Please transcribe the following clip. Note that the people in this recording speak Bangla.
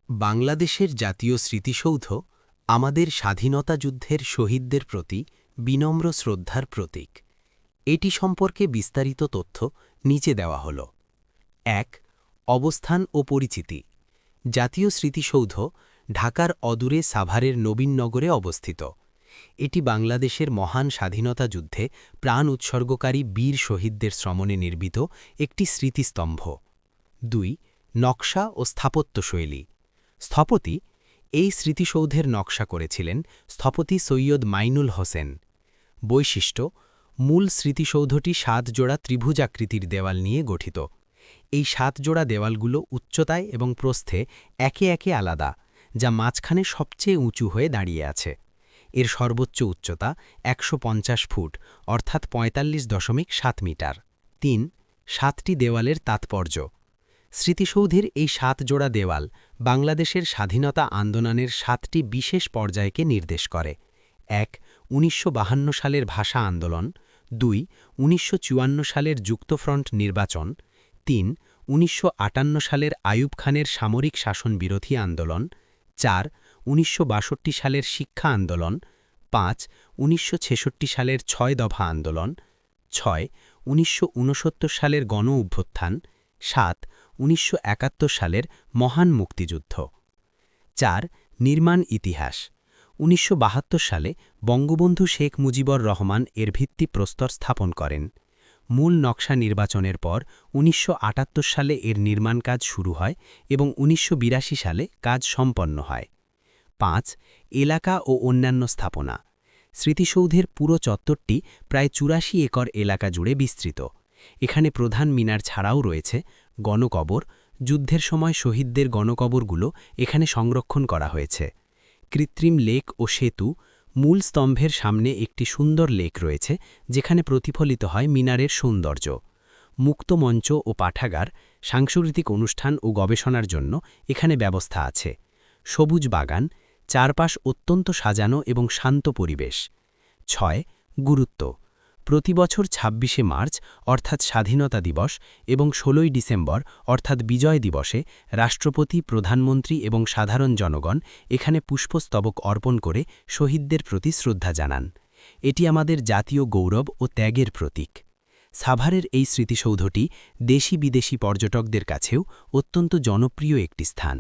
বাংলাদেশের জাতীয় স্মৃতিসৌধ আমাদের স্বাধীনতা যুদ্ধের শহীদদের প্রতি বিনম্র শ্রদ্ধার প্রতীক। এটি সম্পর্কে বিস্তারিত তথ্য নিচে দেওয়া হল। ১. অবস্থান ও পরিচিতি। জাতীয় স্মৃতিসৌধ ঢাকার অদূরে সাভারের নবীননগরে অবস্থিত। এটি বাংলাদেশের মহান স্বাধীনতা যুদ্ধে প্রাণ উৎসর্গকারী বীর শহীদদের শ্রমণে নির্মিত একটি স্মৃতিস্তম্ভ। ২. নকশা ও স্থাপত্যশৈলী। স্থপতি এই স্মৃতিসৌধের নকশা করেছিলেন স্থপতি সৈয়দ মাইনুল হোসেন। বৈশিষ্ট্য: মূল স্মৃতিসৌধটি ৭ জোড়া ত্রিভুজাকৃতির দেওয়াল নিয়ে গঠিত। এই ৭ জোড়া দেওয়ালগুলো উচ্চতায় এবং প্রস্থে একে একে আলাদা, যা মাঝখানে সবচেয়ে উঁচু হয়ে দাঁড়িয়ে আছে। এর সর্বোচ্চ উচ্চতা ১৫০ ফুট অর্থাৎ ৪৫.৭ মিটার। ৩. ৭টি দেওয়ালের তাৎপর্য। স্মৃতিসৌধের এই ৭ জোড়া দেওয়াল বাংলাদেশের স্বাধীনতা আন্দোলনের ৭টি বিশেষ পর্যায়কে নির্দেশ করে। ১. ১৯৫২ সালের ভাষা আন্দোলন। ২. ১৯৫৪ সালের যুক্তফ্রন্ট নির্বাচন। ৩. ১৯৫৮ সালের আইয়ুব খানের সামরিক শাসন বিরোধী আন্দোলন। ৪. ১৯৬২ সালের শিক্ষা আন্দোলন। ৫. ১৯৬৬ সালের ৬ দফা আন্দোলন। ৬. ১৯৬৯ সালের গণ অভ্যুত্থান। ৭. ১৯৭১ সালের মহান মুক্তিযুদ্ধ। ৪. নির্মাণ ইতিহাস। ১৯৭২ সালে বঙ্গবন্ধু শেখ মুজিবুর রহমান এর ভিত্তিপ্রস্তর স্থাপন করেন। মূল নকশা নির্বাচনের পর ১৯৭৮ সালে এর নির্মাণ কাজ শুরু হয় এবং ১৯৮২ সালে কাজ সম্পন্ন হয়। ৫. এলাকা ও অন্যান্য স্থাপনা। স্মৃতিসৌধের পুরো চত্বরটি প্রায় ৮৪ একর এলাকা জুড়ে বিস্তৃত। এখানে প্রধান মিনার ছাড়াও রয়েছে গণকবর। যুদ্ধের সময় শহীদদের গণকবরগুলো এখানে সংরক্ষণ করা হয়েছে। কৃত্রিম লেক ও সেতু। মূল স্তম্ভের সামনে একটি সুন্দর লেক রয়েছে, যেখানে প্রতিফলিত হয় মিনারের সৌন্দর্য। মুক্ত মঞ্চ ও পাঠাগার। সাংস্কৃতিক অনুষ্ঠান ও গবেষণার জন্য এখানে ব্যবস্থা আছে। সবুজ বাগান। চারপাশ অত্যন্ত সাজানো এবং শান্ত পরিবেশ। ৬. গুরুত্ব। প্রতিবছর ২৬শে মার্চ অর্থাৎ স্বাধীনতা দিবস এবং ১৬ই ডিসেম্বর অর্থাৎ বিজয় দিবসে রাষ্ট্রপতি, প্রধানমন্ত্রী এবং সাধারণ জনগণ এখানে পুষ্পস্তবক অর্পণ করে শহীদদের প্রতি শ্রদ্ধা জানান। এটি আমাদের জাতীয় গৌরব ও ত্যাগের প্রতীক। সাভারের এই স্মৃতিসৌধটি দেশি বিদেশি পর্যটকদের কাছেও অত্যন্ত জনপ্রিয় একটি স্থান।